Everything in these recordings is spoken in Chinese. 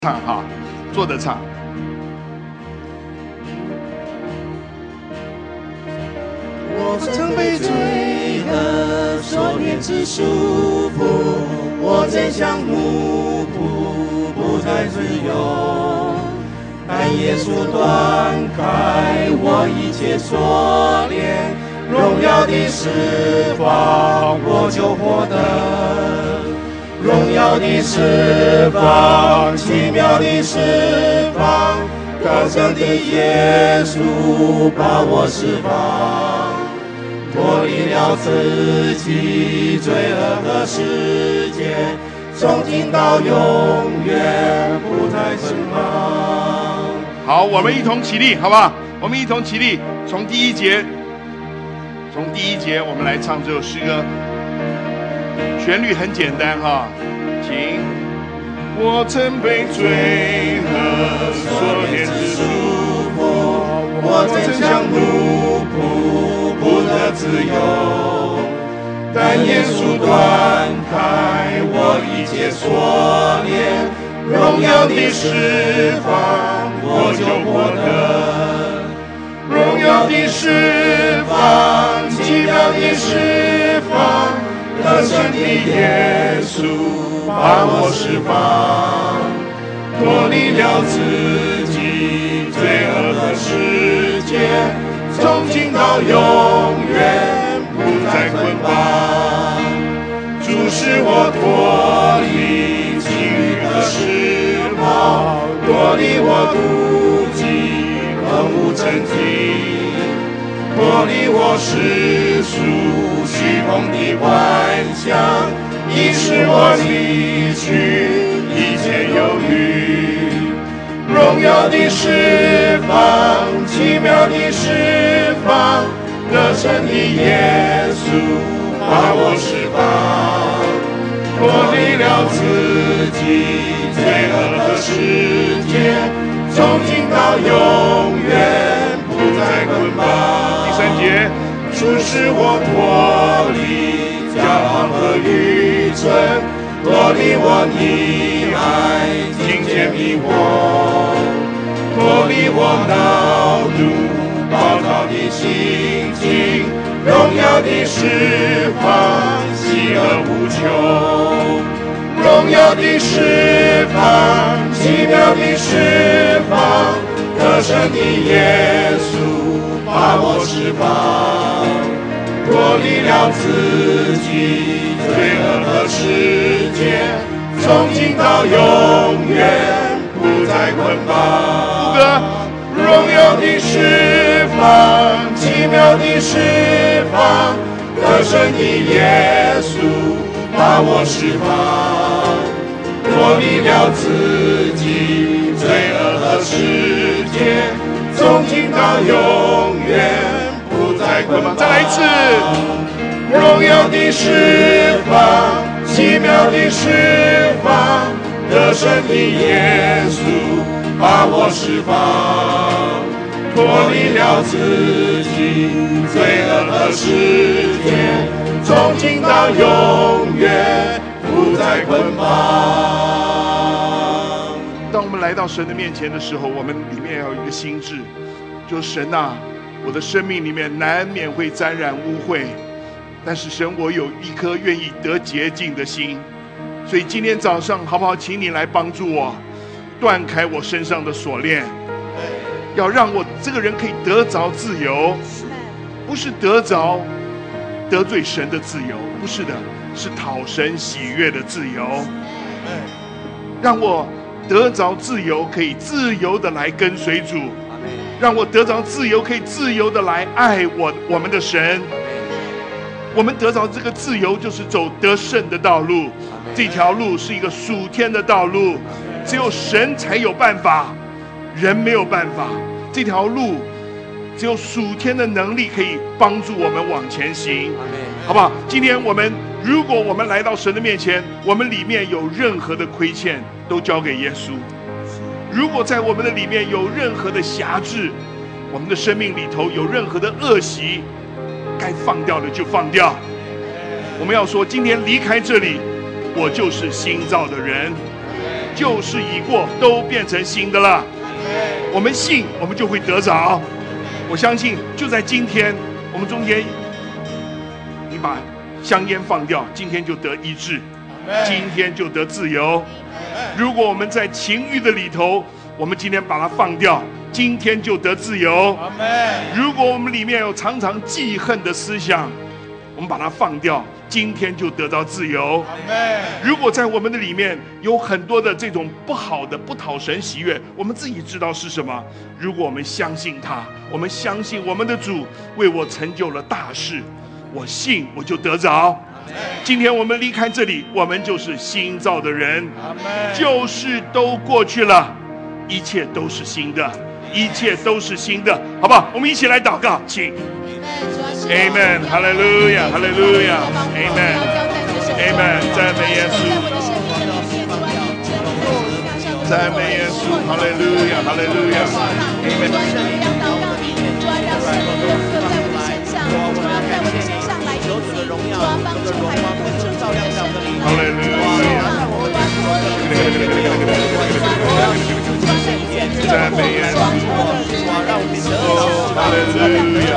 唱哈，坐着唱。我曾被罪恶所编织束缚，我真像奴仆，不再自由。但耶稣断开我一切锁链，荣耀的释放，我就获得。荣耀的释放，奇妙的释放，高升的耶稣把我释放，脱离了自己罪恶和世界，从今到永远不再捆绑。好，我们一同起立，好不好？我们一同起立，从第一节我们来唱这首诗歌。旋律很简单哈，请。我曾被罪恶所编织束缚，我曾像奴仆，不得自由。但耶稣断开我一切锁链，荣耀的释放，我就获得。荣耀的释放，奇妙的释放，得胜的耶稣把我释放，脱离了自己罪恶和世界，从今到永远不再捆绑。主使我脱离情欲和世貌，脱离我妒忌恨恶憎恨，脱离我世俗虚空的幻想，已使我离去一切忧虑。荣耀的释放，奇妙的释放，得胜的耶稣把我释放，脱离了自己罪恶和世界，从今到永远不再捆绑。第三节，主使我脱离骄傲和愚蠢，脱离我溺爱金钱迷惑，脱离我恼怒暴躁的心情，荣耀的释放，喜乐无穷。荣耀的释放，奇妙的释放，得胜的耶稣把我释放，脱离了自己罪恶和世界，从今到永远不再捆绑。副歌，荣耀的释放，奇妙的释放，得胜的耶稣把我释放，脱离了自己罪恶和世界，从今到永远不再捆绑。再来一次，荣耀的释放，奇妙的释放，得胜的耶稣把我释放，脱离了自己罪恶和世界，从今到永远不再捆绑。当我们来到神的面前的时候，我们里面要有一个心志，就是神啊，我的生命里面难免会沾染污秽，但是神，我有一颗愿意得洁净的心，所以今天早上好不好请你来帮助我，断开我身上的锁链，要让我这个人可以得着自由，不是得着得罪神的自由，不是的，是讨神喜悦的自由，让我得着自由，可以自由的来跟随主，让我得着自由，可以自由的来爱我们的神。我们得着这个自由，就是走得胜的道路，这条路是一个属天的道路，只有神才有办法，人没有办法。这条路只有属天的能力可以帮助我们往前行，好不好？今天如果我们来到神的面前，我们里面有任何的亏欠，都交给耶稣。如果在我们的里面有任何的辖制，我们的生命里头有任何的恶习，该放掉的就放掉。我们要说，今天离开这里，我就是新造的人。旧事已过，都变成新的了。我们信，我们就会得着。我相信就在今天，我们中间，你把香烟放掉，今天就得医治，今天就得自由。如果我们在情欲的里头，我们今天把它放掉，今天就得自由。如果我们里面有常常记恨的思想，我们把它放掉，今天就得到自由。如果在我们的里面有很多的这种不好的、不讨神喜悦，我们自己知道是什么。如果我们相信他，我们相信我们的主为我成就了大事，我信我就得着。今天我们离开这里，我们就是新造的人，旧事都过去了，一切都是新的，一切都是新的，好不好？我们一起来祷告，请。Amen， 哈利路亚，哈利路亚 ，Amen， Amen， 赞美耶稣，赞美耶稣，哈利路亚，哈利路亚 ，Amen。哈利路亚，赞美耶稣，哈利路亚。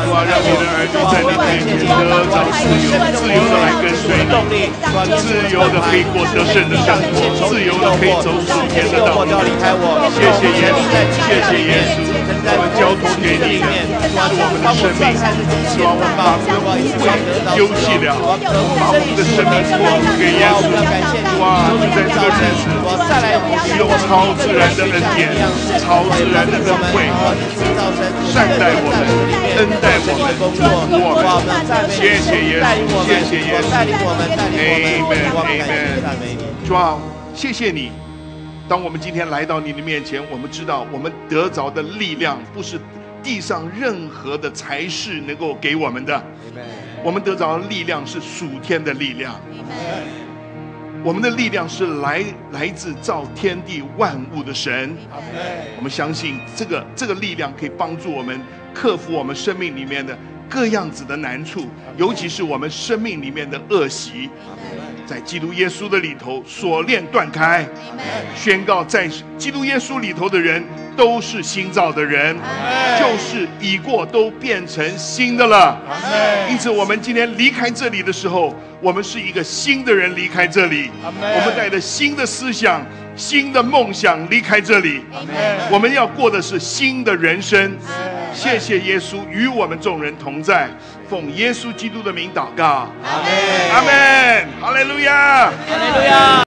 哇！让你的儿女在你面前得着自由，自由的来跟随你，自由的可以过得胜的生活，自由的可以走属天的道路。谢谢耶稣，谢谢耶稣，我们交托给你的是我们的生命，希望我们把我们的污秽丢弃了，把我们的生命托付给耶稣。哇！就在这个日子，用超自然的恩典、超自然的恩惠，善待我们。恩待我们，祝福我们，谢谢耶稣，谢谢耶稣 ，Amen，Amen。主啊，谢谢你。当我们今天来到你的面前，我们知道我们得着的力量不是地上任何的才是能够给我们的，我们得着的力量是属天的力量。我们的力量是来自造天地万物的神。我们相信这个力量可以帮助我们克服我们生命里面的各样子的难处，尤其是我们生命里面的恶习，在基督耶稣的里头锁链断开，宣告在基督耶稣里头的人都是新造的人，旧事已过，都变成新的了。因此我们今天离开这里的时候，我们是一个新的人离开这里，我们带着新的思想、新的梦想离开这里，我们要过的是新的人生。谢谢耶稣与我们众人同在，奉耶稣基督的名祷告，阿们，阿们，哈利路亚，哈利路亚。